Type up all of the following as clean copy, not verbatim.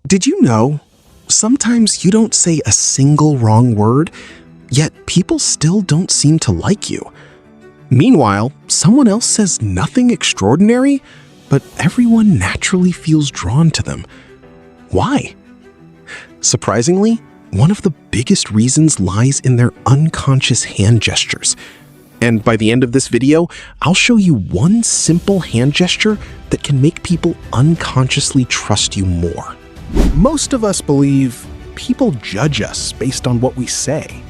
Did you know? Sometimes you don't say a single wrong word, yet people still don't seem to like you. Meanwhile, someone else says nothing extraordinary, but everyone naturally feels drawn to them. Why? Surprisingly, one of the biggest reasons lies in their unconscious hand gestures. And by the end of this video, I'll show you one simple hand gesture that can make people unconsciously trust you more. Most of us believe people judge us based on what we say,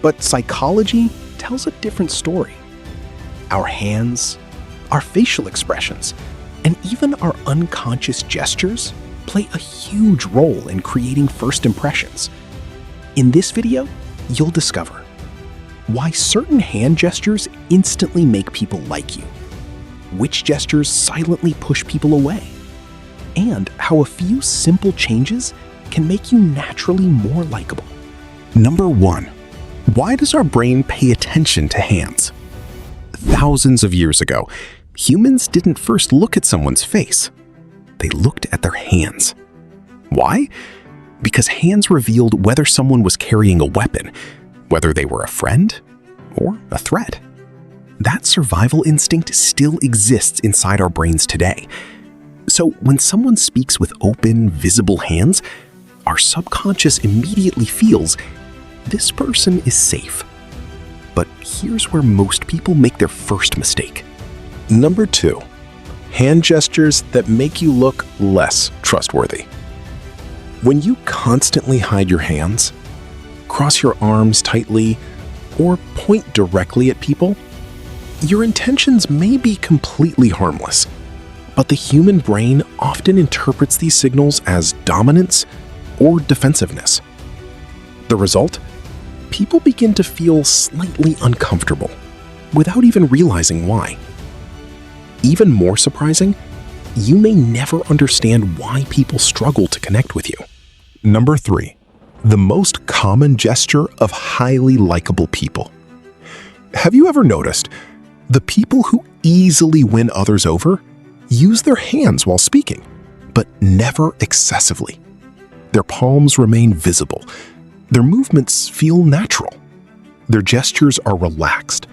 but psychology tells a different story. Our hands, our facial expressions, and even our unconscious gestures play a huge role in creating first impressions. In this video, you'll discover why certain hand gestures instantly make people like you, which gestures silently push people away, and how a few simple changes can make you naturally more likable. Number 1. Why does our brain pay attention to hands? Thousands of years ago, humans didn't first look at someone's face. They looked at their hands. Why? Because hands revealed whether someone was carrying a weapon, whether they were a friend or a threat. That survival instinct still exists inside our brains today. So when someone speaks with open, visible hands, our subconscious immediately feels this person is safe. But here's where most people make their first mistake. Number 2. Hand gestures that make you look less trustworthy. When you constantly hide your hands, cross your arms tightly, or point directly at people, your intentions may be completely harmless, but the human brain often interprets these signals as dominance or defensiveness. The result? People begin to feel slightly uncomfortable without even realizing why. Even more surprising, you may never understand why people struggle to connect with you. Number 3. The most common gesture of highly likable people. Have you ever noticed the people who easily win others over use their hands while speaking, but never excessively? Their palms remain visible. Their movements feel natural. Their gestures are relaxed.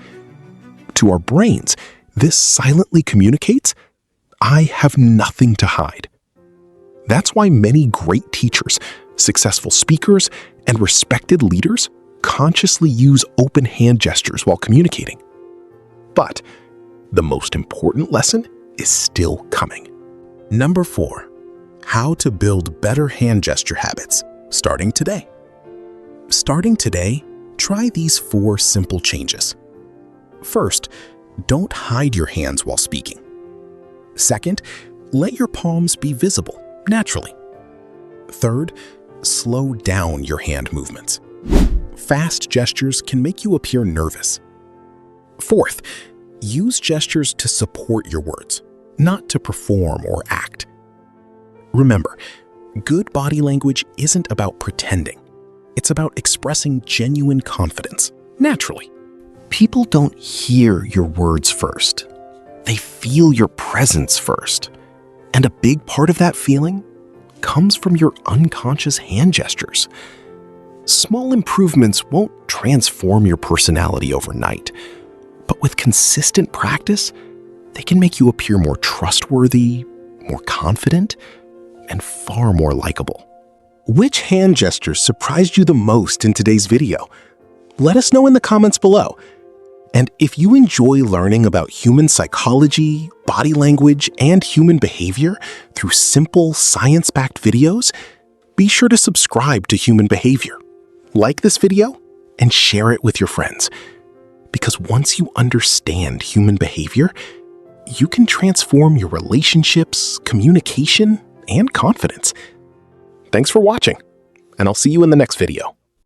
To our brains, this silently communicates, I have nothing to hide. That's why many great teachers, successful speakers, and respected leaders consciously use open hand gestures while communicating. But the most important lesson is still coming. Number 4. How to build better hand gesture habits, starting today. Starting today, try these 4 simple changes. First, don't hide your hands while speaking. Second, let your palms be visible naturally. Third, slow down your hand movements. Fast gestures can make you appear nervous. Fourth, use gestures to support your words, not to perform or act. Remember, good body language isn't about pretending. It's about expressing genuine confidence, naturally. People don't hear your words first. They feel your presence first. And a big part of that feeling comes from your unconscious hand gestures. Small improvements won't transform your personality overnight, but with consistent practice, they can make you appear more trustworthy, more confident, and far more likable. Which hand gestures surprised you the most in today's video? Let us know in the comments below. And if you enjoy learning about human psychology, body language, and human behavior through simple, science-backed videos, be sure to subscribe to Human Behavior. Like this video and share it with your friends. Because once you understand human behavior, you can transform your relationships, communication, and confidence. Thanks for watching, and I'll see you in the next video.